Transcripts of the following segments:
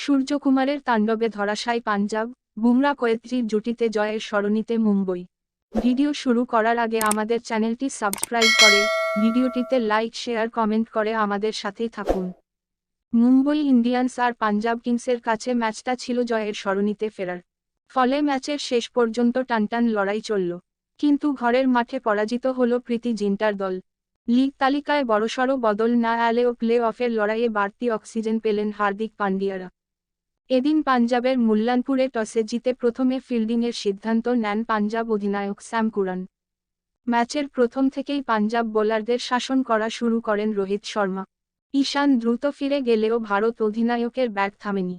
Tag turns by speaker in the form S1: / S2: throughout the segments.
S1: সূর্যকুমারের তাণ্ডবে ধরাশায়ী পাঞ্জাব, বুমরা কোয়েত্রির জুটিতে জয়ের স্মরণীতে মুম্বই। ভিডিও শুরু করার আগে আমাদের চ্যানেলটি সাবস্ক্রাইব করে, ভিডিওটিতে লাইক শেয়ার কমেন্ট করে আমাদের সাথেই থাকুন। মুম্বই ইন্ডিয়ান্স আর পাঞ্জাব কিংসের কাছে ম্যাচটা ছিল জয়ের স্মরণীতে ফেরার। ফলে ম্যাচের শেষ পর্যন্ত টানটান লড়াই চলল। কিন্তু ঘরের মাঠে পরাজিত হল প্রীতি জিন্টার দল। লিগ তালিকায় বড়সড় বদল না এলেও প্লে অফের লড়াইয়ে বাড়তি অক্সিজেন পেলেন হার্দিক পান্ডিয়ারা। এদিন পাঞ্জাবের মুল্লানপুরে টসে জিতে প্রথমে ফিল্ডিংয়ের সিদ্ধান্ত নেন পাঞ্জাব অধিনায়ক স্যাম কুরান। ম্যাচের প্রথম থেকেই পাঞ্জাব বোলারদের শাসন করা শুরু করেন রোহিত শর্মা। ঈশান দ্রুত ফিরে গেলেও ভারত অধিনায়কের ব্যাট থামেনি।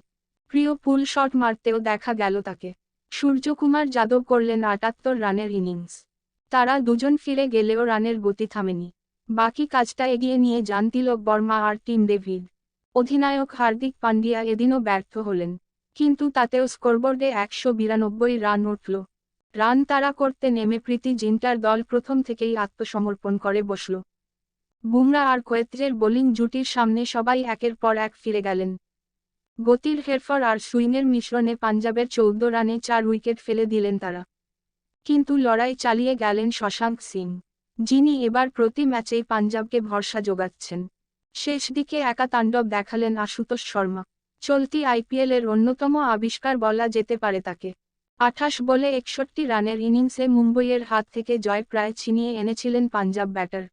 S1: প্রিয় পুল শট মারতেও দেখা গেল তাকে। সূর্যকুমার যাদব করলেন ৭৮ রানের ইনিংস। তারা দুজন ফিরে গেলেও রানের গতি থামেনি। বাকি কাজটা এগিয়ে নিয়ে যান তিলক বর্মা আর টিম ডেভিড। অধিনায়ক হার্দিক পান্ডিয়া এদিনও ব্যর্থ হলেন, কিন্তু তাতেও স্কোরবোর্ডে ১৯২ রান উঠল। রান তাড়া করতে নেমে প্রীতি জিন্টার দল প্রথম থেকেই আত্মসমর্পণ করে বসল। বুমরা আর কোয়েত্রের বোলিং জুটির সামনে সবাই একের পর এক ফিরে গেলেন। গতির হেরফের আর সুইংয়ের মিশ্রণে পাঞ্জাবের ১৪ রানে ৪ উইকেট ফেলে দিলেন তারা। কিন্তু লড়াই চালিয়ে গেলেন শশাঙ্ক সিং, যিনি এবার প্রতি ম্যাচেই পাঞ্জাবকে ভরসা জোগাচ্ছেন। শেষ দিকে একা তাণ্ডব দেখালেন আশুতোষ শর্মা। চলতি আইপিএলের অন্যতম আবিষ্কার বলা যেতে পারে তাকে। ২৮ বলে ৬১ রানের ইনিংসে মুম্বইয়ের হাত থেকে জয় প্রায় ছিনিয়ে এনেছিলেন পাঞ্জাব ব্যাটার।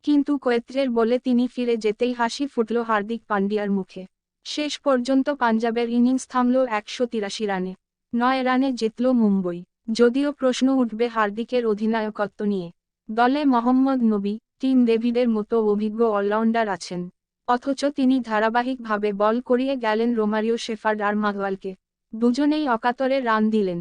S1: কিন্তু কোয়েত্রের বলে তিনি ফিরে যেতেই হাসি ফুটল হার্দিক পান্ডিয়ার মুখে। শেষ পর্যন্ত পাঞ্জাবের ইনিংস থামল ১৮৩ রানে। ৯ রানে জিতল মুম্বই। যদিও প্রশ্ন উঠবে হার্দিকের অধিনায়কত্ব নিয়ে। দলে মোহাম্মদ নবী, টিম ডেভিডের মতো অভিজ্ঞ অলরাউন্ডার আছেন, অথচ তিনি ধারাবাহিকভাবে বল করিয়ে গেলেন রোমারিও শেফার্ড আর মাঘওয়ালকে। দুজনেই অকাতরে রান দিলেন।